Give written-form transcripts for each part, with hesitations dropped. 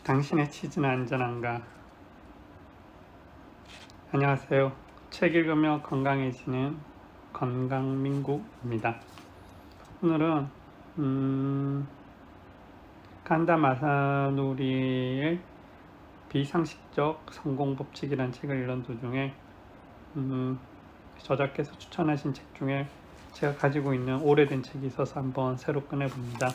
당신의 치즈는 안전한가? 안녕하세요. 책 읽으며 건강해지는 건강민국입니다. 오늘은 간다 마사노리의 비상식적 성공 법칙이라는 책을 읽는 도중에 저자께서 추천하신 책 중에 제가 가지고 있는 오래된 책이 있어서 한번 새로 꺼내봅니다.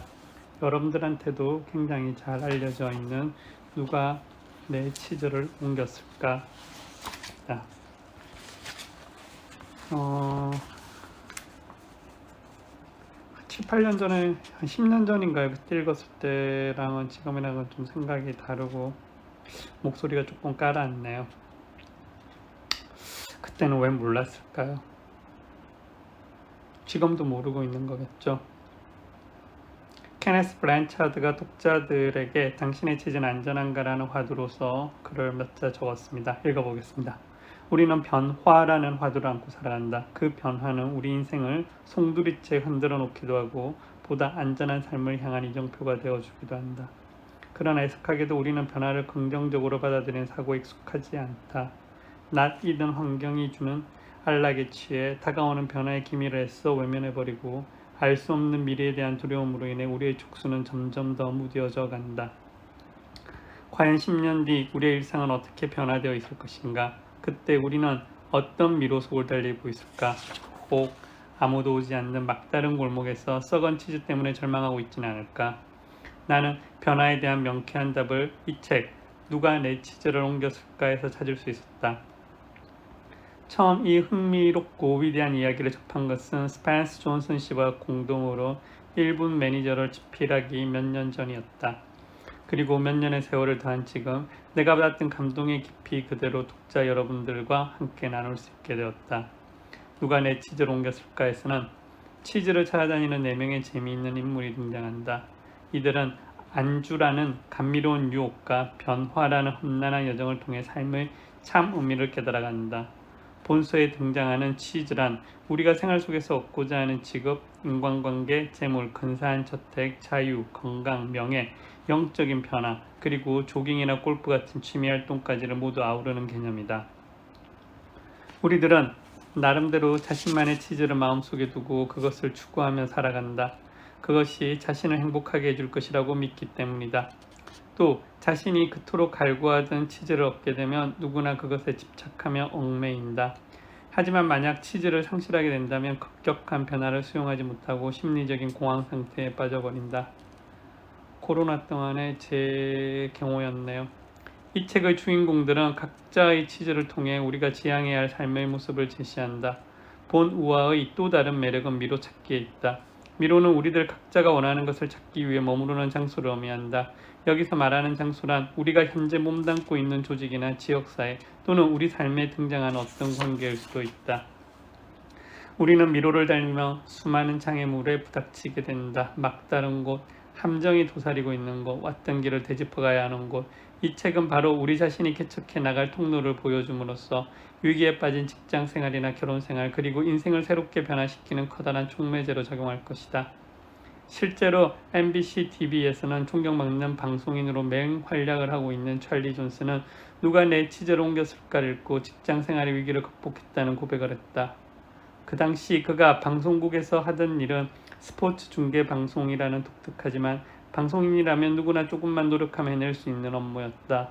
여러분들한테도 굉장히 잘 알려져 있는 누가 내 치즈를 옮겼을까? 7, 8년 전에, 한 10년 전인가요? 그때 읽었을 때랑은 지금이랑은 좀 생각이 다르고 목소리가 조금 가라앉네요. 그때는 왜 몰랐을까요? 지금도 모르고 있는 거겠죠. 케네스 블랜차드가 독자들에게 당신의 치즈는 안전한가라는 화두로서 글을 몇 자 적었습니다. 읽어보겠습니다. 우리는 변화라는 화두를 안고 살아간다. 그 변화는 우리 인생을 송두리째 흔들어 놓기도 하고 보다 안전한 삶을 향한 이정표가 되어주기도 한다. 그러나 애석하게도 우리는 변화를 긍정적으로 받아들이는 사고에 익숙하지 않다. 낯익은 환경이 주는 안락에 취해 다가오는 변화의 기미를 애써 외면해버리고 알 수 없는 미래에 대한 두려움으로 인해 우리의 촉수는 점점 더 무뎌져 간다. 과연 10년 뒤 우리의 일상은 어떻게 변화되어 있을 것인가? 그때 우리는 어떤 미로 속을 달리고 있을까? 혹 아무도 오지 않는 막다른 골목에서 썩은 치즈 때문에 절망하고 있지는 않을까? 나는 변화에 대한 명쾌한 답을 이 책 누가 내 치즈를 옮겼을까에서 찾을 수 있었다. 처음 이 흥미롭고 위대한 이야기를 접한 것은 스펜스 존슨 씨와 공동으로 1분 매니저를 집필하기 몇 년 전이었다. 그리고 몇 년의 세월을 더한 지금 내가 받았던 감동의 깊이 그대로 독자 여러분들과 함께 나눌 수 있게 되었다. 누가 내 치즈를 옮겼을까에서는 치즈를 찾아다니는 4명의 재미있는 인물이 등장한다. 이들은 안주라는 감미로운 유혹과 변화라는 험난한 여정을 통해 삶의 참 의미를 깨달아간다. 본서에 등장하는 치즈란 우리가 생활 속에서 얻고자 하는 직업, 인간관계, 재물, 근사한 저택, 자유, 건강, 명예, 영적인 변화, 그리고 조깅이나 골프 같은 취미활동까지를 모두 아우르는 개념이다. 우리들은 나름대로 자신만의 치즈를 마음속에 두고 그것을 추구하며 살아간다. 그것이 자신을 행복하게 해줄 것이라고 믿기 때문이다. 또 자신이 그토록 갈구하던 치즈를 얻게 되면 누구나 그것에 집착하며 얽매인다. 하지만 만약 치즈를 상실하게 된다면 급격한 변화를 수용하지 못하고 심리적인 공황 상태에 빠져버린다. 코로나 동안의 제 경우였네요. 이 책의 주인공들은 각자의 치즈를 통해 우리가 지향해야 할 삶의 모습을 제시한다. 본 우화의 또 다른 매력은 미로 찾기에 있다. 미로는 우리들 각자가 원하는 것을 찾기 위해 머무르는 장소를 의미한다. 여기서 말하는 장소란 우리가 현재 몸담고 있는 조직이나 지역사회 또는 우리 삶에 등장하는 어떤 관계일 수도 있다. 우리는 미로를 달리며 수많은 장애물에 부닥치게 된다. 막다른 곳, 함정이 도사리고 있는 곳, 왔던 길을 되짚어 가야 하는 곳. 이 책은 바로 우리 자신이 개척해 나갈 통로를 보여줌으로써 위기에 빠진 직장 생활이나 결혼 생활 그리고 인생을 새롭게 변화시키는 커다란 촉매제로 작용할 것이다. 실제로 MBC TV에서는 존경받는 방송인으로 맹활약을 하고 있는 찰리 존스는 누가 내 치즈를 옮겼을까를 읽고 직장 생활의 위기를 극복했다는 고백을 했다. 그 당시 그가 방송국에서 하던 일은 스포츠 중계 방송이라는 독특하지만 방송인이라면 누구나 조금만 노력하면 해낼 수 있는 업무였다.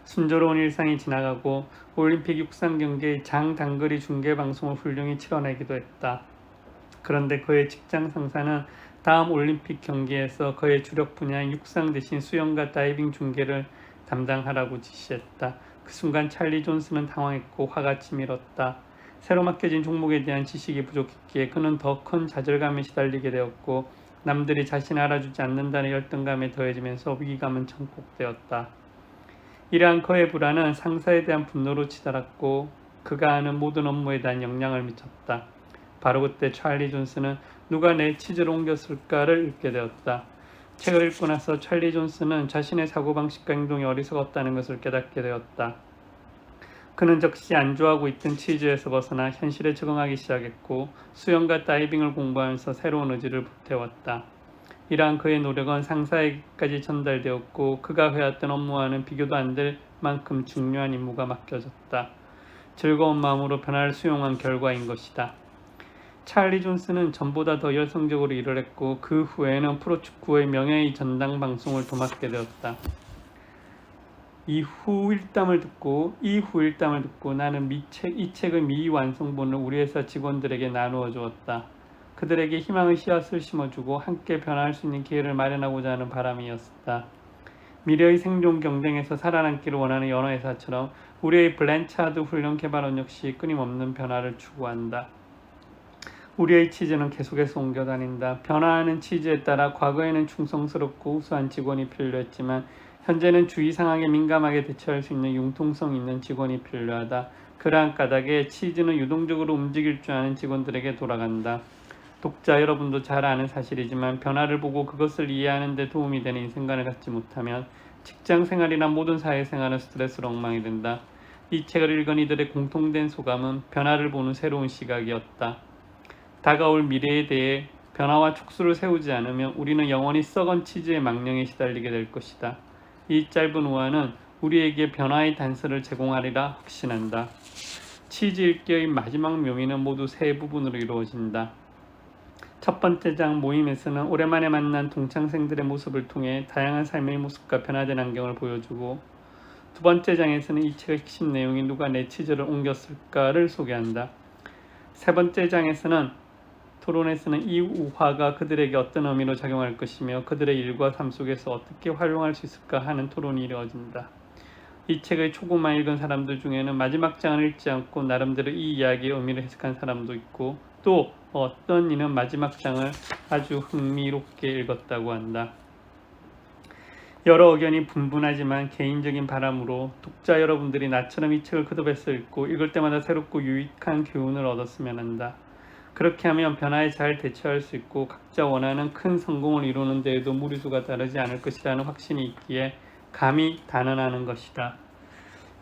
순조로운 일상이 지나가고 올림픽 육상 경기의 장단거리 중계 방송을 훌륭히 치러내기도 했다. 그런데 그의 직장 상사는 다음 올림픽 경기에서 그의 주력 분야인 육상 대신 수영과 다이빙 중계를 담당하라고 지시했다. 그 순간 찰리 존스는 당황했고 화가 치밀었다. 새로 맡겨진 종목에 대한 지식이 부족했기에 그는 더 큰 좌절감에 시달리게 되었고 남들이 자신을 알아주지 않는다는 열등감에 더해지면서 위기감은 증폭되었다. 이러한 그의 불안은 상사에 대한 분노로 치달았고 그가 하는 모든 업무에 대한 영향을 미쳤다. 바로 그때 찰리 존스는 누가 내 치즈를 옮겼을까를 읽게 되었다. 책을 읽고 나서 찰리 존스는 자신의 사고방식과 행동이 어리석었다는 것을 깨닫게 되었다. 그는 즉시 안주하고 있던 치즈에서 벗어나 현실에 적응하기 시작했고 수영과 다이빙을 공부하면서 새로운 의지를 보태웠다. 이러한 그의 노력은 상사에게까지 전달되었고 그가 해왔던 업무와는 비교도 안 될 만큼 중요한 임무가 맡겨졌다. 즐거운 마음으로 변화를 수용한 결과인 것이다. 찰리 존스는 전보다 더 열성적으로 일을 했고 그 후에는 프로축구의 명예의 전당 방송을 도맡게 되었다. 이 후일담을 듣고 나는 이 책의 미완성본을 우리 회사 직원들에게 나누어 주었다. 그들에게 희망의 씨앗을 심어주고 함께 변화할 수 있는 기회를 마련하고자 하는 바람이었다. 미래의 생존 경쟁에서 살아남기를 원하는 여러 회사처럼 우리의 블랜차드 훈련 개발원 역시 끊임없는 변화를 추구한다. 우리의 치즈는 계속해서 옮겨다닌다. 변화하는 치즈에 따라 과거에는 충성스럽고 우수한 직원이 필요했지만 현재는 주위 상황에 민감하게 대처할 수 있는 융통성 있는 직원이 필요하다. 그러한 까닭에 치즈는 유동적으로 움직일 줄 아는 직원들에게 돌아간다. 독자 여러분도 잘 아는 사실이지만 변화를 보고 그것을 이해하는 데 도움이 되는 인생관을 갖지 못하면 직장생활이나 모든 사회생활은 스트레스로 엉망이 된다. 이 책을 읽은 이들의 공통된 소감은 변화를 보는 새로운 시각이었다. 다가올 미래에 대해 변화와 촉수를 세우지 않으면 우리는 영원히 썩은 치즈의 망령에 시달리게 될 것이다. 이 짧은 우화는 우리에게 변화의 단서를 제공하리라 확신한다. 치즈 읽기의 마지막 묘미는 모두 세 부분으로 이루어진다. 첫 번째 장 모임에서는 오랜만에 만난 동창생들의 모습을 통해 다양한 삶의 모습과 변화된 환경을 보여주고, 두 번째 장에서는 이 책의 핵심 내용이 누가 내 치즈를 옮겼을까를 소개한다. 세 번째 장에서는 토론에서는 이 우화가 그들에게 어떤 의미로 작용할 것이며 그들의 일과 삶 속에서 어떻게 활용할 수 있을까 하는 토론이 이루어진다. 이 책을 초고만 읽은 사람들 중에는 마지막 장을 읽지 않고 나름대로 이 이야기의 의미를 해석한 사람도 있고, 또 어떤 이는 마지막 장을 아주 흥미롭게 읽었다고 한다. 여러 의견이 분분하지만 개인적인 바람으로 독자 여러분들이 나처럼 이 책을 거듭해서 읽고 읽을 때마다 새롭고 유익한 교훈을 얻었으면 한다. 그렇게 하면 변화에 잘 대처할 수 있고 각자 원하는 큰 성공을 이루는 데에도 무리수가 다르지 않을 것이라는 확신이 있기에 감히 단언하는 것이다.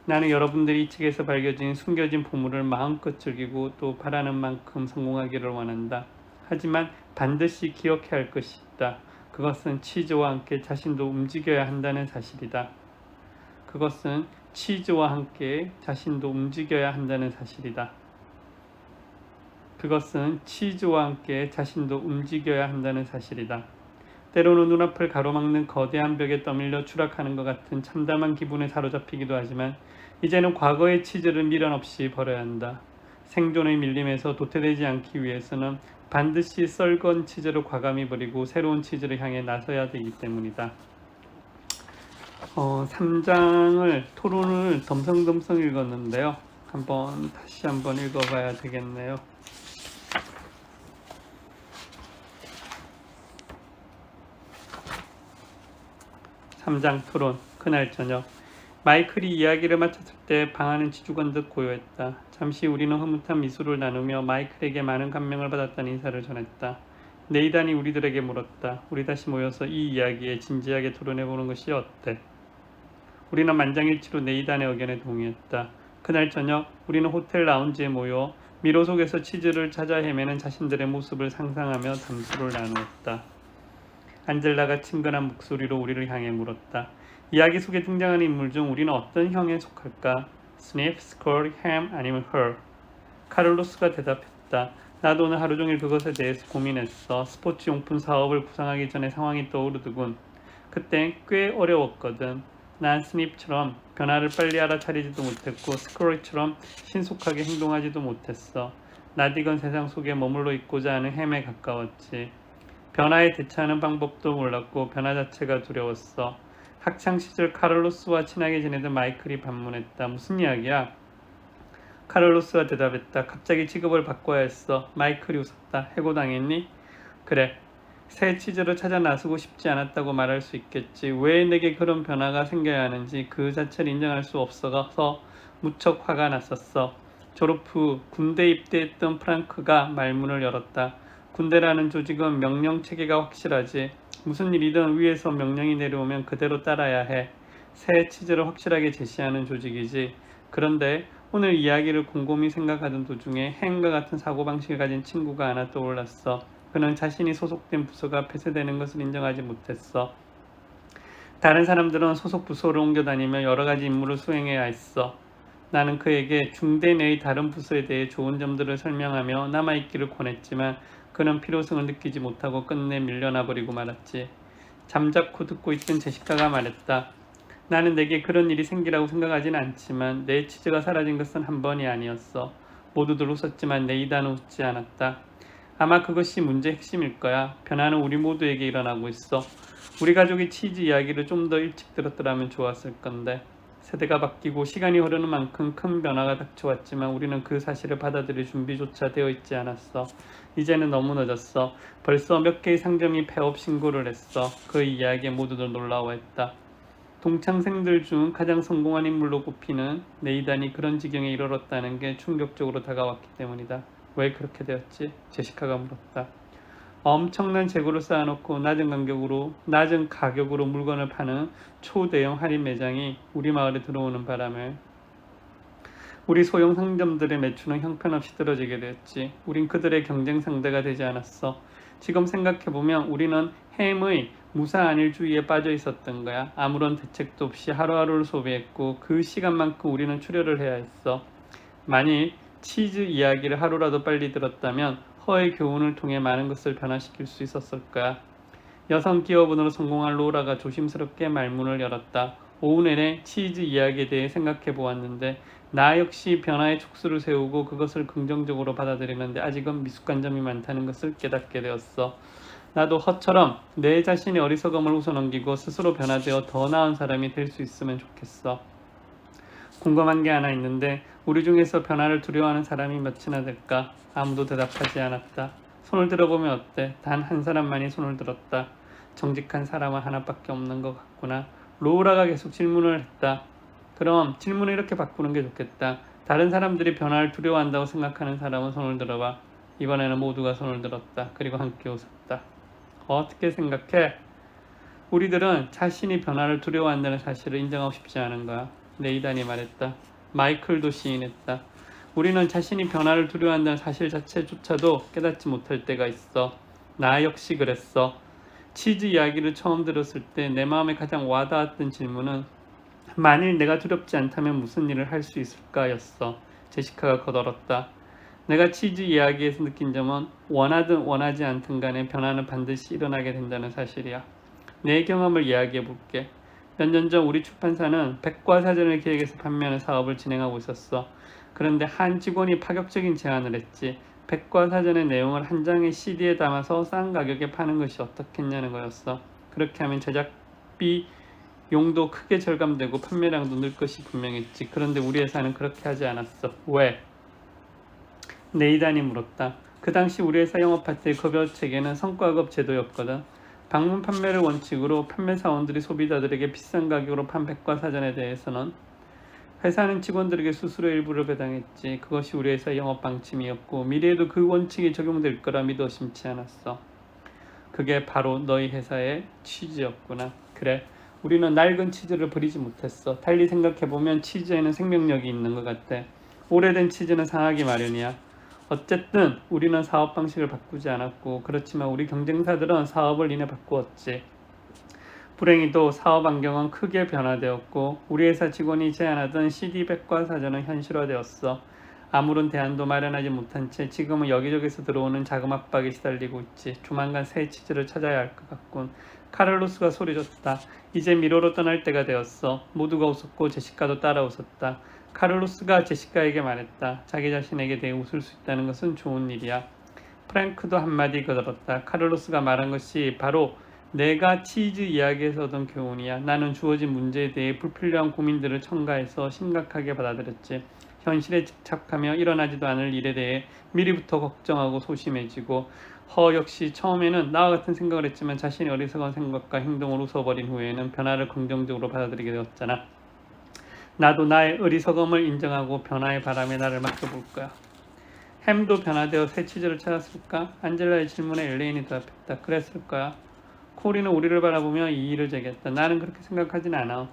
나는 여러분들이 이 책에서 밝혀진 숨겨진 보물을 마음껏 즐기고 또 바라는 만큼 성공하기를 원한다. 하지만 반드시 기억해야 할 것이 있다. 그것은 치즈와 함께 자신도 움직여야 한다는 사실이다. 그것은 치즈와 함께 자신도 움직여야 한다는 사실이다. 그것은 치즈와 함께 자신도 움직여야 한다는 사실이다. 때로는 눈앞을 가로막는 거대한 벽에 떠밀려 추락하는 것 같은 참담한 기분에 사로잡히기도 하지만 이제는 과거의 치즈를 미련 없이 버려야 한다. 생존의 밀림에서 도태되지 않기 위해서는 반드시 썰건 치즈를 과감히 버리고 새로운 치즈를 향해 나서야 되기 때문이다. 3장을 토론을 덤성덤성 읽었는데요. 다시 한번 읽어봐야 되겠네요. 3장 토론. 그날 저녁 마이클이 이야기를 마쳤을 때 방 안은 지죽은 듯 고요했다. 잠시 우리는 흐뭇한 미소를 나누며 마이클에게 많은 감명을 받았다는 인사를 전했다. 네이단이 우리들에게 물었다. 우리 다시 모여서 이 이야기에 진지하게 토론해보는 것이 어때? 우리는 만장일치로 네이단의 의견에 동의했다. 그날 저녁 우리는 호텔 라운지에 모여 미로 속에서 치즈를 찾아 헤매는 자신들의 모습을 상상하며 담소를 나누었다. 안젤라가 친근한 목소리로 우리를 향해 물었다. 이야기 속에 등장하는 인물 중 우리는 어떤 형에 속할까? 스니프, 스컬, 햄 아니면 헐? 카를로스가 대답했다. 나도 오늘 하루 종일 그것에 대해서 고민했어. 스포츠 용품 사업을 구상하기 전에 상황이 떠오르더군. 그땐 꽤 어려웠거든. 난 스니프처럼 변화를 빨리 알아차리지도 못했고 스컬처럼 신속하게 행동하지도 못했어. 낯익은 세상 속에 머물러 있고자 하는 햄에 가까웠지. 변화에 대처하는 방법도 몰랐고 변화 자체가 두려웠어. 학창시절 카를로스와 친하게 지내던 마이클이 반문했다. 무슨 이야기야? 카를로스가 대답했다. 갑자기 직업을 바꿔야 했어. 마이클이 웃었다. 해고당했니? 그래. 새 치즈를 찾아 나서고 싶지 않았다고 말할 수 있겠지. 왜 내게 그런 변화가 생겨야 하는지 그 자체를 인정할 수 없어서 무척 화가 났었어. 졸업 후 군대 입대했던 프랑크가 말문을 열었다. 군대라는 조직은 명령 체계가 확실하지. 무슨 일이든 위에서 명령이 내려오면 그대로 따라야 해. 새 치즈를 확실하게 제시하는 조직이지. 그런데 오늘 이야기를 곰곰이 생각하던 도중에 햄과 같은 사고방식을 가진 친구가 하나 떠올랐어. 그는 자신이 소속된 부서가 폐쇄되는 것을 인정하지 못했어. 다른 사람들은 소속 부서로 옮겨 다니며 여러 가지 임무를 수행해야 했어. 나는 그에게 중대 내의 다른 부서에 대해 좋은 점들을 설명하며 남아있기를 권했지만 그는 필요성을 느끼지 못하고 끝내 밀려나 버리고 말았지. 잠자코 듣고 있던 제시카가 말했다. 나는 내게 그런 일이 생기라고 생각하진 않지만 내 치즈가 사라진 것은 한 번이 아니었어. 모두들 웃었지만 네이다는 웃지 않았다. 아마 그것이 문제의 핵심일 거야. 변화는 우리 모두에게 일어나고 있어. 우리 가족이 치즈 이야기를 좀 더 일찍 들었더라면 좋았을 건데. 세대가 바뀌고 시간이 흐르는 만큼 큰 변화가 닥쳐왔지만 우리는 그 사실을 받아들일 준비조차 되어 있지 않았어. 이제는 너무 늦었어. 벌써 몇 개의 상점이 폐업 신고를 했어. 그 이야기에 모두들 놀라워했다. 동창생들 중 가장 성공한 인물로 꼽히는 네이단이 그런 지경에 이르렀다는 게 충격적으로 다가왔기 때문이다. 왜 그렇게 되었지? 제시카가 물었다. 엄청난 재고를 쌓아놓고 낮은 가격으로 물건을 파는 초대형 할인 매장이 우리 마을에 들어오는 바람에 우리 소형 상점들의 매출은 형편없이 떨어지게 되었지. 우린 그들의 경쟁 상대가 되지 않았어. 지금 생각해보면 우리는 햄의 무사안일주의에 빠져 있었던 거야. 아무런 대책도 없이 하루하루를 소비했고 그 시간만큼 우리는 출혈을 해야 했어. 만일 치즈 이야기를 하루라도 빨리 들었다면 허의 교훈을 통해 많은 것을 변화시킬 수 있었을 거야. 여성 기업원으로 성공한 로라가 조심스럽게 말문을 열었다. 오후 내내 치즈 이야기에 대해 생각해 보았는데 나 역시 변화의 촉수를 세우고 그것을 긍정적으로 받아들이는데 아직은 미숙한 점이 많다는 것을 깨닫게 되었어. 나도 허처럼 내 자신의 어리석음을 웃어넘기고 스스로 변화되어 더 나은 사람이 될 수 있으면 좋겠어. 궁금한 게 하나 있는데 우리 중에서 변화를 두려워하는 사람이 몇이나 될까? 아무도 대답하지 않았다. 손을 들어보면 어때? 단 한 사람만이 손을 들었다. 정직한 사람은 하나밖에 없는 것 같구나. 로우라가 계속 질문을 했다. 그럼 질문을 이렇게 바꾸는 게 좋겠다. 다른 사람들이 변화를 두려워한다고 생각하는 사람은 손을 들어봐. 이번에는 모두가 손을 들었다. 그리고 함께 웃었다. 어떻게 생각해? 우리들은 자신이 변화를 두려워한다는 사실을 인정하고 싶지 않은 거야. 네이단이 말했다. 마이클도 시인했다. 우리는 자신이 변화를 두려워한다는 사실 자체조차도 깨닫지 못할 때가 있어. 나 역시 그랬어. 치즈 이야기를 처음 들었을 때 내 마음에 가장 와닿았던 질문은 만일 내가 두렵지 않다면 무슨 일을 할 수 있을까 였어. 제시카가 거들었다. 내가 치즈 이야기에서 느낀 점은 원하든 원하지 않든 간에 변화는 반드시 일어나게 된다는 사실이야. 내 경험을 이야기해 볼게. 몇 년 전 우리 출판사는 백과사전을 기획해서 판매하는 사업을 진행하고 있었어. 그런데 한 직원이 파격적인 제안을 했지. 백과사전의 내용을 한 장의 CD에 담아서 싼 가격에 파는 것이 어떻겠냐는 거였어. 그렇게 하면 제작비 용도 크게 절감되고 판매량도 늘 것이 분명했지. 그런데 우리 회사는 그렇게 하지 않았어. 왜? 네이단이 물었다. 그 당시 우리 회사 영업할 때 급여 체계는 성과급 제도였거든. 방문 판매를 원칙으로 판매사원들이 소비자들에게 비싼 가격으로 판 백과사전에 대해서는 회사는 직원들에게 수수료 일부를 배당했지. 그것이 우리 회사의 영업 방침이었고 미래에도 그 원칙이 적용될 거라 믿어 심지 않았어. 그게 바로 너희 회사의 취지였구나. 그래, 우리는 낡은 치즈를 버리지 못했어. 달리 생각해보면 치즈에는 생명력이 있는 것 같아. 오래된 치즈는 상하기 마련이야. 어쨌든 우리는 사업 방식을 바꾸지 않았고 그렇지만 우리 경쟁사들은 사업을 이내 바꾸었지. 불행히도 사업 환경은 크게 변화되었고 우리 회사 직원이 제안하던 CD 백과사전은 현실화되었어. 아무런 대안도 마련하지 못한 채 지금은 여기저기서 들어오는 자금 압박에 시달리고 있지. 조만간 새 치즈를 찾아야 할 것 같군. 카를로스가 소리쳤다. 이제 미로로 떠날 때가 되었어. 모두가 웃었고 제시카도 따라 웃었다. 카를로스가 제시카에게 말했다. 자기 자신에게 대해 웃을 수 있다는 것은 좋은 일이야. 프랭크도 한마디 거들었다. 카를로스가 말한 것이 바로 내가 치즈 이야기에서 얻은 교훈이야. 나는 주어진 문제에 대해 불필요한 고민들을 첨가해서 심각하게 받아들였지. 현실에 집착하며 일어나지도 않을 일에 대해 미리부터 걱정하고 소심해지고 역시 처음에는 나와 같은 생각을 했지만 자신의 어리석은 생각과 행동을 웃어버린 후에는 변화를 긍정적으로 받아들이게 되었잖아. 나도 나의 어리석음을 인정하고 변화의 바람에 나를 맡겨볼 거야. 햄도 변화되어 새 치즈를 찾았을까? 안젤라의 질문에 엘레인이 대답했다. 그랬을 거야. 코리는 우리를 바라보며 이의를 제기했다. 나는 그렇게 생각하진 않아.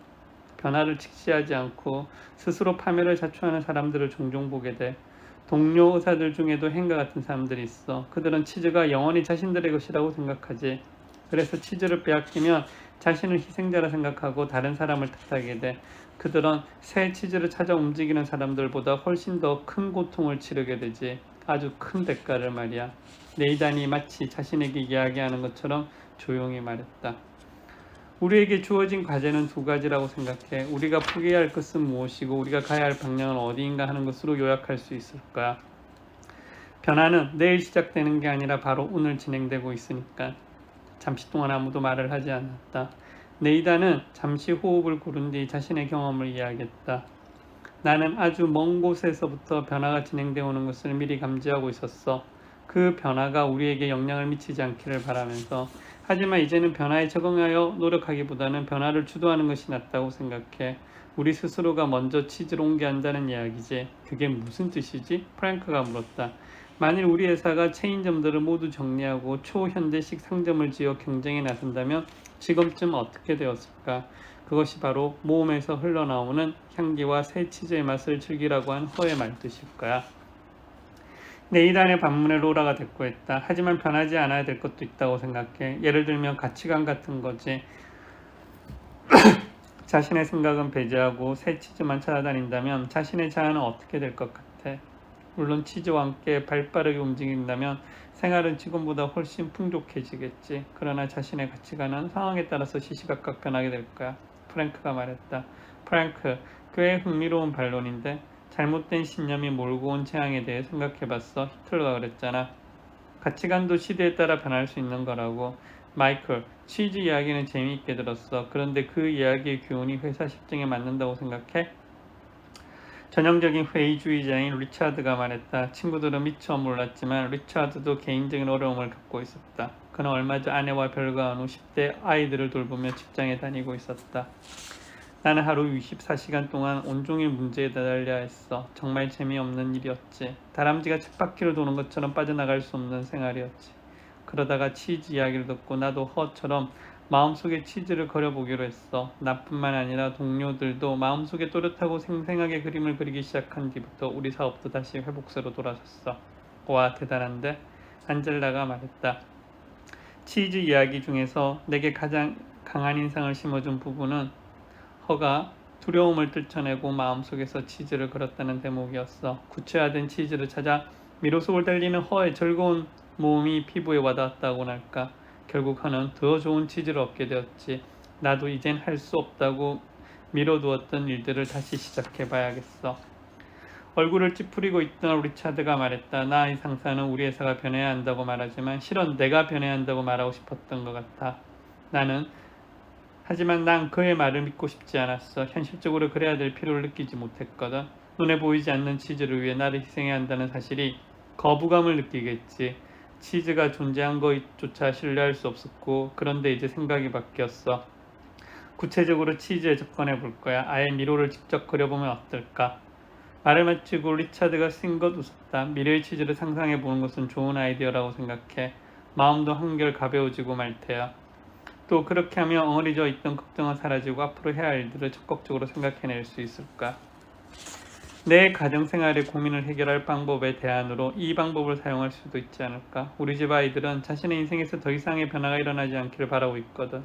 변화를 직시하지 않고 스스로 파멸을 자초하는 사람들을 종종 보게 돼. 동료 의사들 중에도 헨과 같은 사람들이 있어. 그들은 치즈가 영원히 자신들의 것이라고 생각하지. 그래서 치즈를 빼앗기면 자신을 희생자라 생각하고 다른 사람을 탓하게 돼. 그들은 새 치즈를 찾아 움직이는 사람들보다 훨씬 더 큰 고통을 치르게 되지. 아주 큰 대가를 말이야. 네이단이 마치 자신에게 이야기하는 것처럼 조용히 말했다. 우리에게 주어진 과제는 두 가지라고 생각해. 우리가 포기해야 할 것은 무엇이고 우리가 가야 할 방향은 어디인가 하는 것으로 요약할 수 있을 거야. 변화는 내일 시작되는 게 아니라 바로 오늘 진행되고 있으니까. 잠시 동안 아무도 말을 하지 않았다. 네이다는 잠시 호흡을 고른 뒤 자신의 경험을 이야기했다. 나는 아주 먼 곳에서부터 변화가 진행되어 오는 것을 미리 감지하고 있었어. 그 변화가 우리에게 영향을 미치지 않기를 바라면서. 하지만 이제는 변화에 적응하여 노력하기보다는 변화를 주도하는 것이 낫다고 생각해. 우리 스스로가 먼저 치즈로 옮겨간다는 이야기지. 그게 무슨 뜻이지? 프랭크가 물었다. 만일 우리 회사가 체인점들을 모두 정리하고 초현대식 상점을 지어 경쟁에 나선다면 지금쯤 어떻게 되었을까? 그것이 바로 모험에서 흘러나오는 향기와 새 치즈의 맛을 즐기라고 한 허의 말뜻일 거야. 네이단의 반문에 로라가 대꾸했다. 하지만 변하지 않아야 될 것도 있다고 생각해. 예를 들면 가치관 같은 거지. 자신의 생각은 배제하고 새 치즈만 찾아다닌다면 자신의 자아는 어떻게 될 것 같아? 물론 치즈와 함께 발빠르게 움직인다면 생활은 지금보다 훨씬 풍족해지겠지. 그러나 자신의 가치관은 상황에 따라서 시시각각 변하게 될 거야. 프랭크가 말했다. 프랭크, 꽤 흥미로운 반론인데 잘못된 신념이 몰고 온 재앙에 대해 생각해봤어. 히틀러가 그랬잖아. 가치관도 시대에 따라 변할 수 있는 거라고. 마이클, 치즈 이야기는 재미있게 들었어. 그런데 그 이야기의 교훈이 회사 실정에 맞는다고 생각해? 전형적인 회의주의자인 리차드가 말했다. 친구들은 미처 몰랐지만 리차드도 개인적인 어려움을 겪고 있었다. 그는 얼마 전 아내와 별거한 후 10대 아이들을 돌보며 직장에 다니고 있었다. 나는 하루 24시간 동안 온종일 문제에 다달려야 했어. 정말 재미없는 일이었지. 다람쥐가 쳇바퀴를 도는 것처럼 빠져나갈 수 없는 생활이었지. 그러다가 치즈 이야기를 듣고 나도 허처럼 마음속에 치즈를 그려보기로 했어. 나뿐만 아니라 동료들도 마음속에 또렷하고 생생하게 그림을 그리기 시작한 뒤부터 우리 사업도 다시 회복세로 돌아섰어. 와, 대단한데? 안젤라가 말했다. 치즈 이야기 중에서 내게 가장 강한 인상을 심어준 부분은 허가 두려움을 떨쳐내고 마음속에서 치즈를 그렸다는 대목이었어. 구체화된 치즈를 찾아 미로 속을 달리는 허의 즐거운 모험이 피부에 와닿았다고 할까. 결국 허는 더 좋은 치즈를 얻게 되었지. 나도 이젠 할 수 없다고 미뤄두었던 일들을 다시 시작해봐야겠어. 얼굴을 찌푸리고 있던 리차드가 말했다. 나의 상사는 우리 회사가 변해야 한다고 말하지만 실은 내가 변해야 한다고 말하고 싶었던 것 같아. 하지만 난 그의 말을 믿고 싶지 않았어. 현실적으로 그래야 될 필요를 느끼지 못했거든. 눈에 보이지 않는 치즈를 위해 나를 희생해야 한다는 사실이 거부감을 느끼겠지. 치즈가 존재한 것조차 신뢰할 수 없었고, 그런데 이제 생각이 바뀌었어. 구체적으로 치즈에 접근해 볼 거야. 아예 미로를 직접 그려보면 어떨까? 말을 마치고 리차드가 싱긋 웃었다. 미래의 치즈를 상상해 보는 것은 좋은 아이디어라고 생각해. 마음도 한결 가벼워지고 말 테야. 또 그렇게 하면 엉어리져 있던 걱정은 사라지고 앞으로 해야 할 일들을 적극적으로 생각해낼 수 있을까? 내 가정생활의 고민을 해결할 방법의 대안으로 이 방법을 사용할 수도 있지 않을까? 우리 집 아이들은 자신의 인생에서 더 이상의 변화가 일어나지 않기를 바라고 있거든.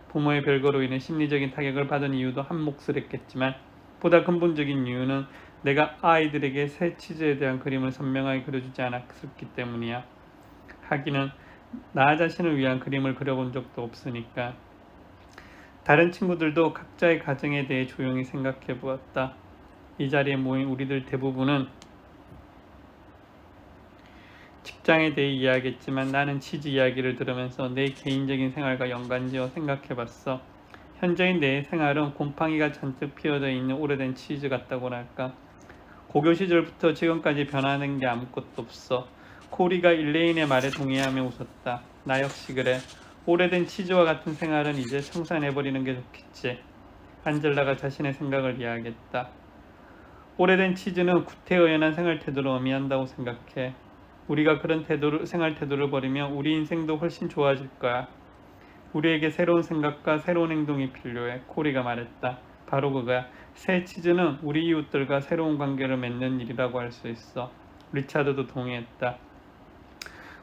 부모의 별거로 인해 심리적인 타격을 받은 이유도 한몫을 했겠지만 보다 근본적인 이유는 내가 아이들에게 새 치즈에 대한 그림을 선명하게 그려주지 않았기 때문이야. 하기는 나 자신을 위한 그림을 그려본 적도 없으니까. 다른 친구들도 각자의 가정에 대해 조용히 생각해 보았다. 이 자리에 모인 우리들 대부분은 직장에 대해 이야기했지만 나는 치즈 이야기를 들으면서 내 개인적인 생활과 연관지어 생각해봤어. 현재의 내 생활은 곰팡이가 잔뜩 피어져 있는 오래된 치즈 같다고나 할까. 고교 시절부터 지금까지 변하는 게 아무것도 없어. 코리가 일레인의 말에 동의하며 웃었다. 나 역시 그래. 오래된 치즈와 같은 생활은 이제 청산해버리는 게 좋겠지. 안젤라가 자신의 생각을 이야기했다. 오래된 치즈는 구태의연한 생활태도를 의미한다고 생각해. 우리가 그런 생활 태도를 버리면 우리 인생도 훨씬 좋아질 거야. 우리에게 새로운 생각과 새로운 행동이 필요해. 코리가 말했다. 바로 그거야. 새 치즈는 우리 이웃들과 새로운 관계를 맺는 일이라고 할 수 있어. 리차드도 동의했다.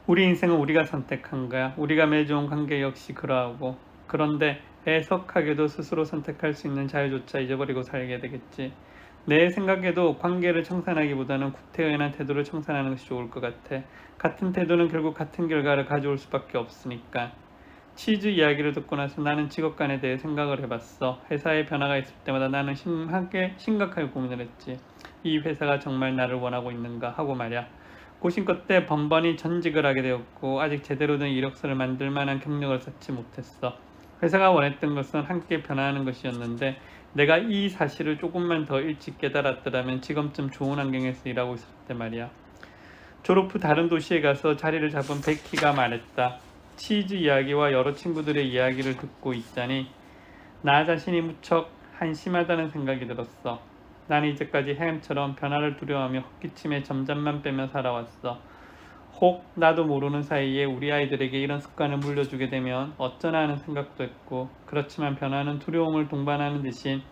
우리 인생은 우리가 선택한 거야. 우리가 맺어 온 관계 역시 그러하고. 그런데 애석하게도 스스로 선택할 수 있는 자유조차 잊어버리고 살게 되겠지. 내 생각에도 관계를 청산하기보다는 구태의연한 태도를 청산하는 것이 좋을 것 같아. 같은 태도는 결국 같은 결과를 가져올 수밖에 없으니까. 치즈 이야기를 듣고 나서 나는 직업관에 대해 생각을 해봤어. 회사에 변화가 있을 때마다 나는 심각하게 고민을 했지. 이 회사가 정말 나를 원하고 있는가 하고 말이야. 고심껏 때 번번이 전직을 하게 되었고 아직 제대로 된 이력서를 만들 만한 경력을 쌓지 못했어. 회사가 원했던 것은 함께 변화하는 것이었는데 내가 이 사실을 조금만 더 일찍 깨달았더라면 지금쯤 좋은 환경에서 일하고 있을 때 말이야. 졸업 후 다른 도시에 가서 자리를 잡은 베키가 말했다. 치즈 이야기와 여러 친구들의 이야기를 듣고 있자니 나 자신이 무척 한심하다는 생각이 들었어. 나는 이제까지 햄처럼 변화를 두려워하며 헛기침에 점잠만 빼며 살아왔어. 혹 나도 모르는 사이에 우리 아이들에게 이런 습관을 물려주게 되면 어쩌나 하는 생각도 했고, 그렇지만 변화는 두려움을 동반하는 대신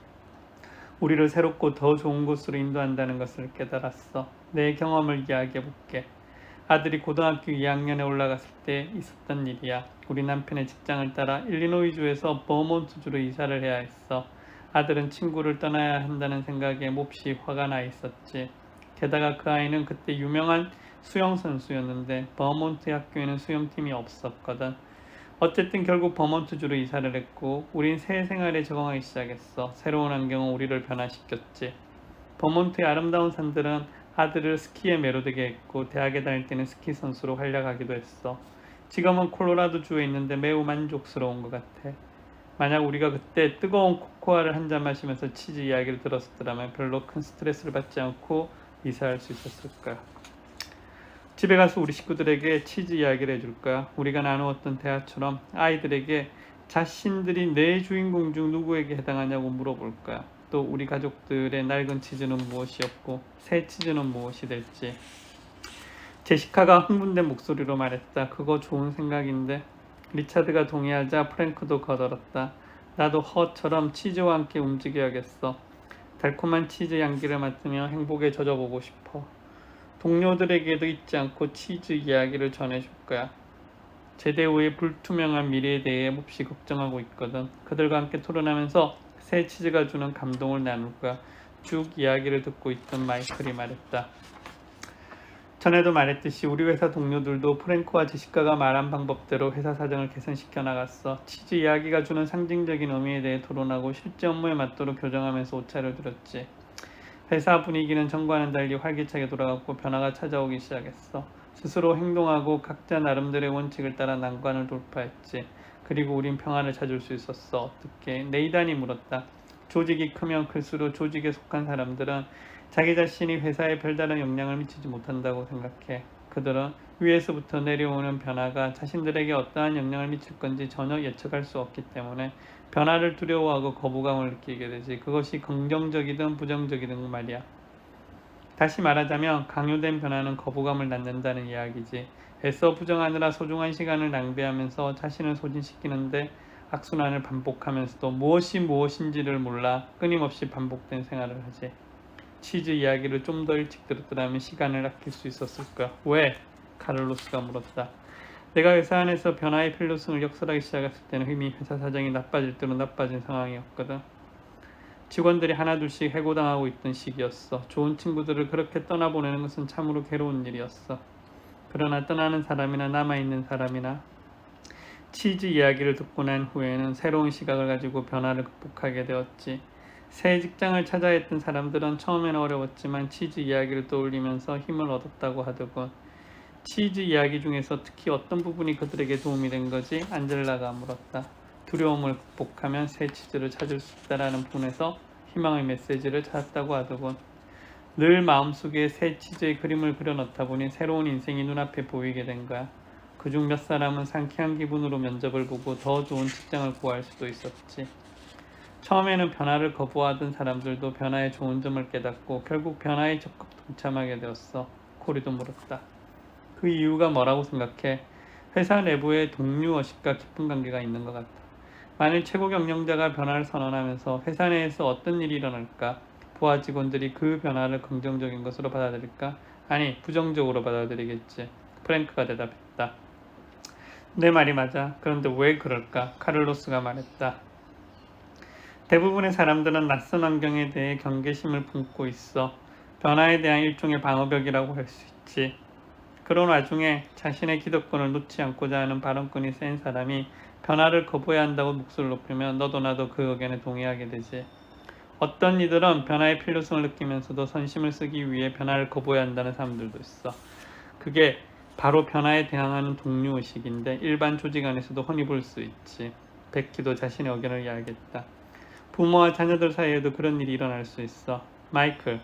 우리를 새롭고 더 좋은 곳으로 인도한다는 것을 깨달았어. 내 경험을 이야기해볼게. 아들이 고등학교 2학년에 올라갔을 때 있었던 일이야. 우리 남편의 직장을 따라 일리노이주에서 버몬트주로 이사를 해야 했어. 아들은 친구를 떠나야 한다는 생각에 몹시 화가 나 있었지. 게다가 그 아이는 그때 유명한 수영 선수였는데 버몬트 학교에는 수영팀이 없었거든. 어쨌든 결국 버몬트주로 이사를 했고 우린 새 생활에 적응하기 시작했어. 새로운 환경은 우리를 변화시켰지. 버몬트의 아름다운 산들은 아들을 스키에 매료되게 했고 대학에 다닐 때는 스키 선수로 활약하기도 했어. 지금은 콜로라도주에 있는데 매우 만족스러운 것 같아. 만약 우리가 그때 뜨거운 코코아를 한 잔 마시면서 치즈 이야기를 들었더라면 별로 큰 스트레스를 받지 않고 이사할 수 있었을 거야. 집에 가서 우리 식구들에게 치즈 이야기를 해줄 거야. 우리가 나누었던 대화처럼 아이들에게 자신들이 내 주인공 중 누구에게 해당하냐고 물어볼 거야. 또 우리 가족들의 낡은 치즈는 무엇이었고 새 치즈는 무엇이 될지. 제시카가 흥분된 목소리로 말했다. 그거 좋은 생각인데. 리차드가 동의하자 프랭크도 거들었다. 나도 허처럼 치즈와 함께 움직여야겠어. 달콤한 치즈 향기를 맡으며 행복에 젖어보고 싶어. 동료들에게도 잊지 않고 치즈 이야기를 전해줄 거야. 제대 후의 불투명한 미래에 대해 몹시 걱정하고 있거든. 그들과 함께 토론하면서 새 치즈가 주는 감동을 나눌 거야. 쭉 이야기를 듣고 있던 마이클이 말했다. 전에도 말했듯이 우리 회사 동료들도 프랭크와 제시카가 말한 방법대로 회사 사정을 개선시켜 나갔어. 치즈 이야기가 주는 상징적인 의미에 대해 토론하고 실제 업무에 맞도록 교정하면서 오차를 들었지. 회사 분위기는 전과는 달리 활기차게 돌아갔고 변화가 찾아오기 시작했어. 스스로 행동하고 각자 나름대로의 원칙을 따라 난관을 돌파했지. 그리고 우린 평화를 찾을 수 있었어. 어떻게? 네이단이 물었다. 조직이 크면 클수록 조직에 속한 사람들은 자기 자신이 회사에 별다른 영향을 미치지 못한다고 생각해. 그들은 위에서부터 내려오는 변화가 자신들에게 어떠한 영향을 미칠 건지 전혀 예측할 수 없기 때문에 변화를 두려워하고 거부감을 느끼게 되지. 그것이 긍정적이든 부정적이든 말이야. 다시 말하자면 강요된 변화는 거부감을 낳는다는 이야기지. 애써 부정하느라 소중한 시간을 낭비하면서 자신을 소진시키는데 악순환을 반복하면서도 무엇이 무엇인지를 몰라 끊임없이 반복된 생활을 하지. 치즈 이야기를 좀 더 일찍 들었더라면 시간을 아낄 수 있었을 거야. 왜? 카를로스가 물었다. 내가 회사 안에서 변화의 필요성을 역설하기 시작했을 때는 이미 회사 사정이 나빠질 대로 나빠진 상황이었거든. 직원들이 하나둘씩 해고당하고 있던 시기였어. 좋은 친구들을 그렇게 떠나보내는 것은 참으로 괴로운 일이었어. 그러나 떠나는 사람이나 남아있는 사람이나 치즈 이야기를 듣고 난 후에는 새로운 시각을 가지고 변화를 극복하게 되었지. 새 직장을 찾아 했던 사람들은 처음에는 어려웠지만 치즈 이야기를 떠올리면서 힘을 얻었다고 하더군. 치즈 이야기 중에서 특히 어떤 부분이 그들에게 도움이 된 거지? 안젤라가 물었다. 두려움을 극복하면 새 치즈를 찾을 수 있다라는 부분에서 희망의 메시지를 찾았다고 하더군. 늘 마음속에 새 치즈의 그림을 그려놓다 보니 새로운 인생이 눈앞에 보이게 된 거야. 그중 몇 사람은 상쾌한 기분으로 면접을 보고 더 좋은 직장을 구할 수도 있었지. 처음에는 변화를 거부하던 사람들도 변화의 좋은 점을 깨닫고 결국 변화에 적극 동참하게 되었어. 코리도 물었다. 그 이유가 뭐라고 생각해? 회사 내부의 동료의식과 깊은 관계가 있는 것 같다. 만일 최고 경영자가 변화를 선언하면서 회사 내에서 어떤 일이 일어날까? 부하 직원들이 그 변화를 긍정적인 것으로 받아들일까? 아니, 부정적으로 받아들이겠지. 프랭크가 대답했다. 내 말이 맞아. 그런데 왜 그럴까? 카를로스가 말했다. 대부분의 사람들은 낯선 환경에 대해 경계심을 품고 있어. 변화에 대한 일종의 방어벽이라고 할 수 있지. 그런 와중에 자신의 기득권을 놓지 않고자 하는 발언권이 센 사람이 변화를 거부해야 한다고 목소리를 높이면 너도 나도 그 의견에 동의하게 되지. 어떤 이들은 변화의 필요성을 느끼면서도 선심을 쓰기 위해 변화를 거부해야 한다는 사람들도 있어. 그게 바로 변화에 대항하는 동료의식인데 일반 조직 안에서도 흔히 볼 수 있지. 베키도 자신의 의견을 이야기했다. 부모와 자녀들 사이에도 그런 일이 일어날 수 있어. 마이클,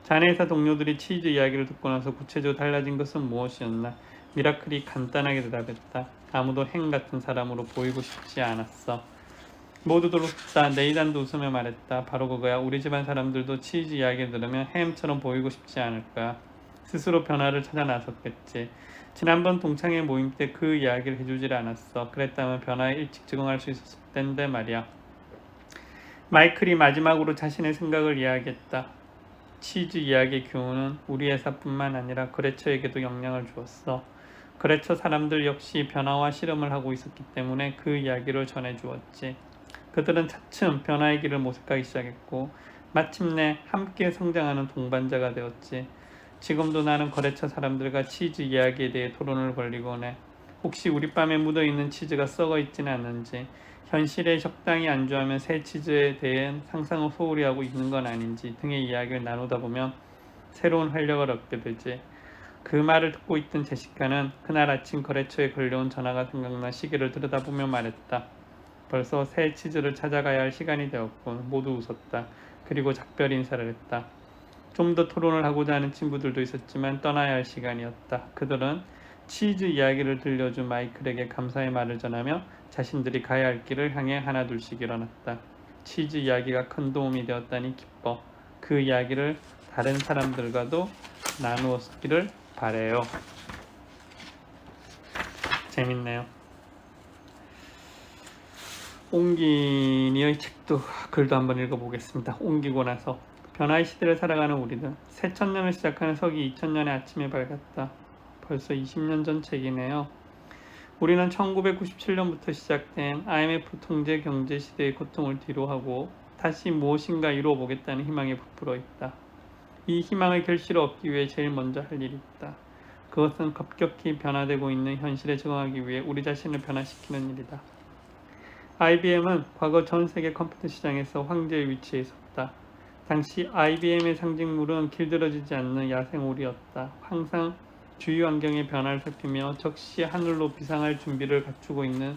자네 회사 동료들이 치즈 이야기를 듣고 나서 구체적으로 달라진 것은 무엇이었나? 미라클이 간단하게 대답했다. 아무도 햄 같은 사람으로 보이고 싶지 않았어. 모두들 웃다. 네이단도 웃으며 말했다. 바로 그거야. 우리 집안 사람들도 치즈 이야기를 들으면 햄처럼 보이고 싶지 않을 거야. 스스로 변화를 찾아 나섰겠지. 지난번 동창회 모임 때 그 이야기를 해주질 않았어. 그랬다면 변화에 일찍 적응할 수 있었을 텐데 말이야. 마이클이 마지막으로 자신의 생각을 이야기했다. 치즈 이야기의 교훈은 우리 회사뿐만 아니라 거래처에게도 영향을 주었어. 거래처 사람들 역시 변화와 실험을 하고 있었기 때문에 그 이야기를 전해주었지. 그들은 차츰 변화의 길을 모색하기 시작했고 마침내 함께 성장하는 동반자가 되었지. 지금도 나는 거래처 사람들과 치즈 이야기에 대해 토론을 벌이곤 해. 혹시 우리 밤에 묻어있는 치즈가 썩어 있지는 않는지, 현실에 적당히 안주하면 새 치즈에 대해 상상을 소홀히 하고 있는 건 아닌지 등의 이야기를 나누다 보면 새로운 활력을 얻게 되지. 그 말을 듣고 있던 제시카는 그날 아침 거래처에 걸려온 전화가 생각나 시계를 들여다보며 말했다. 벌써 새 치즈를 찾아가야 할 시간이 되었군. 모두 웃었다. 그리고 작별 인사를 했다. 좀 더 토론을 하고자 하는 친구들도 있었지만 떠나야 할 시간이었다. 그들은 치즈 이야기를 들려준 마이클에게 감사의 말을 전하며 자신들이 가야 할 길을 향해 하나둘씩 일어났다. 치즈 이야기가 큰 도움이 되었다니 기뻐. 그 이야기를 다른 사람들과도 나누었기를 바래요. 재밌네요. 옹기니의 책도 글도 한번 읽어보겠습니다. 옹기고 나서 변화의 시대를 살아가는 우리들. 새천년을 시작하는 서기 2000년의 아침에 밝았다. 벌써 20년 전 책이네요. 우리는 1997년부터 시작된 IMF 통제 경제 시대의 고통을 뒤로하고 다시 무엇인가 이루어보겠다는 희망에 부풀어 있다. 이 희망의 결실을 얻기 위해 제일 먼저 할 일이 있다. 그것은 급격히 변화되고 있는 현실에 적응하기 위해 우리 자신을 변화시키는 일이다. IBM은 과거 전 세계 컴퓨터 시장에서 황제의 위치에 있었다. 당시 IBM의 상징물은 길들여지지 않는 야생오리였다. 항상 주위 환경의 변화를 살피며 적시 하늘로 비상할 준비를 갖추고 있는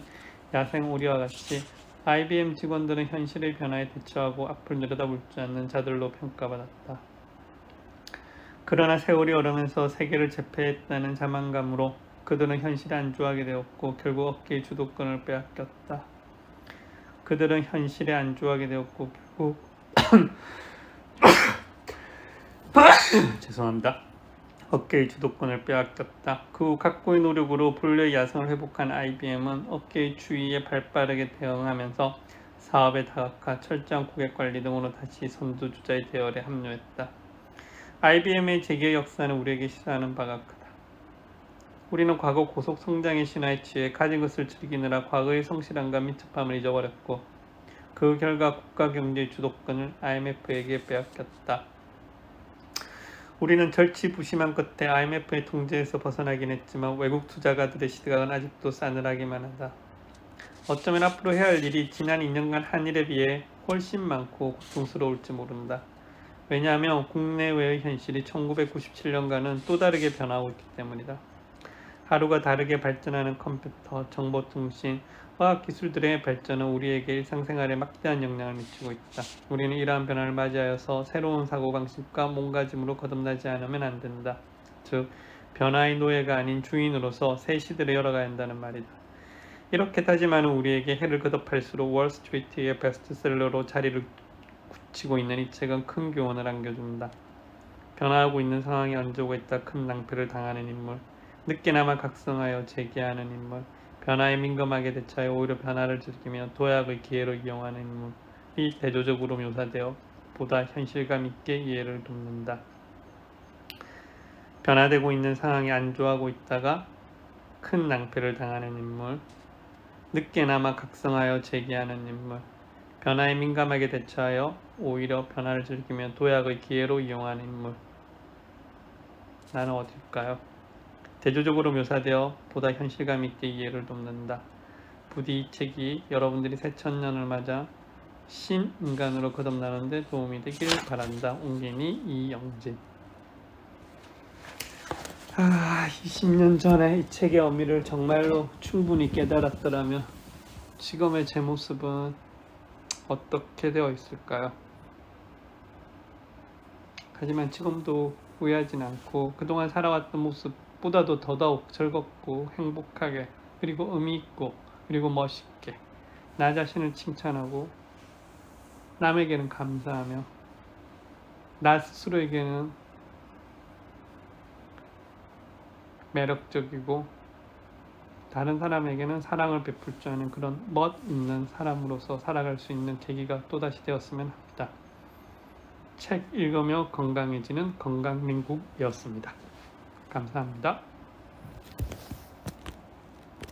야생오리와 같이 IBM 직원들은 현실의 변화에 대처하고 앞을 내려다볼 줄 아는 자들로 평가받았다. 그러나 세월이 오르면서 세계를 제패했다는 자만감으로 그들은 현실에 안주하게 되었고 결국 어깨의 주도권을 빼앗겼다. 그들은 현실에 안주하게 되었고 결국 죄송합니다. 어깨의 주도권을 빼앗겼다. 그 후 각고의 노력으로 본래의 야성을 회복한 IBM은 어깨의 추위에 발빠르게 대응하면서 사업에 다각화, 철저한 고객관리 등으로 다시 선두주자의 대열에 합류했다. IBM의 재기의 역사는 우리에게 시사하는 바가 크다. 우리는 과거 고속 성장의 신화에 취해 가진 것을 즐기느라 과거의 성실함과 민첩함을 잊어버렸고 그 결과 국가 경제의 주도권을 IMF에게 빼앗겼다. 우리는 절치부심한 끝에 IMF의 통제에서 벗어나긴 했지만 외국 투자가들의 시각은 아직도 싸늘하기만 하다. 어쩌면 앞으로 해야 할 일이 지난 2년간 한 일에 비해 훨씬 많고 고통스러울지 모른다. 왜냐하면 국내외의 현실이 1997년과는 또 다르게 변하고 있기 때문이다. 하루가 다르게 발전하는 컴퓨터, 정보통신, 화학기술들의 발전은 우리에게 일상생활에 막대한 영향을 미치고 있다. 우리는 이러한 변화를 맞이하여서 새로운 사고방식과 몸가짐으로 거듭나지 않으면 안 된다. 즉, 변화의 노예가 아닌 주인으로서 새 시대를 열어가야 한다는 말이다. 이렇게 다짐하는 우리에게 해를 거듭할수록 월스트리트의 베스트셀러로 자리를 굳히고 있는 이 책은 큰 교훈을 안겨준다. 변화하고 있는 상황에 얹어고 있다 큰 낭패를 당하는 인물, 늦게나마 각성하여 재기하는 인물, 변화에 민감하게 대처하여 오히려 변화를 즐기며 도약의 기회로 이용하는 인물이 대조적으로 묘사되어 보다 현실감 있게 이해를 돕는다. 변화되고 있는 상황이 안주하고 있다가 큰 낭패를 당하는 인물, 늦게나마 각성하여 재기하는 인물, 변화에 민감하게 대처하여 오히려 변화를 즐기며 도약의 기회로 이용하는 인물. 나는 어딜까요? 대조적으로 묘사되어 보다 현실감 있게 이해를 돕는다. 부디 이 책이 여러분들이 새천년을 맞아 신인간으로 거듭나는 데 도움이 되길 바란다. 옹기니 이영진. 20년 전에 이 책의 의미를 정말로 충분히 깨달았더라면 지금의 제 모습은 어떻게 되어 있을까요? 하지만 지금도 후회하진 않고 그동안 살아왔던 모습보다도 더더욱 즐겁고 행복하게, 그리고 의미있고, 그리고 멋있게 나 자신을 칭찬하고 남에게는 감사하며 나 스스로에게는 매력적이고 다른 사람에게는 사랑을 베풀 줄 아는 그런 멋있는 사람으로서 살아갈 수 있는 계기가 또다시 되었으면 합니다. 책 읽으며 건강해지는 건강민국이었습니다. 감사합니다.